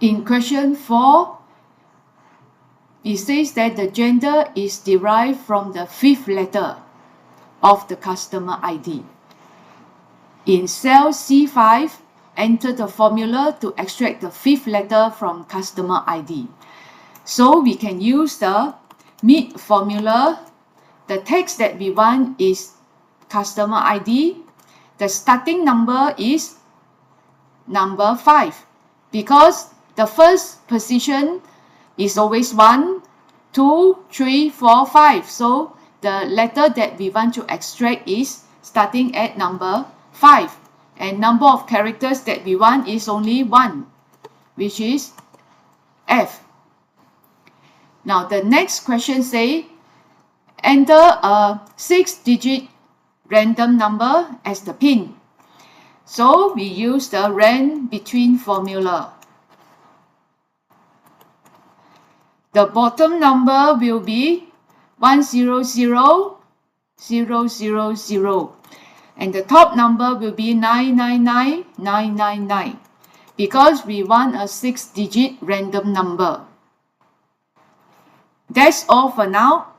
In question 4, it says that the gender is derived from the 5th letter of the customer ID. In cell C5, enter the formula to extract the 5th letter from customer ID. So we can use the MIT formula. The text that we want is customer ID. The starting number is number 5 because the first position is always 1, 2, 3, 4, 5. So the letter that we want to extract is starting at number 5. And number of characters that we want is only 1, which is F. Now the next question say, enter a 6-digit random number as the PIN. So we use the rand between formula. The bottom number will be 100,000 and the top number will be 999,999 because we want a 6-digit random number. That's all for now.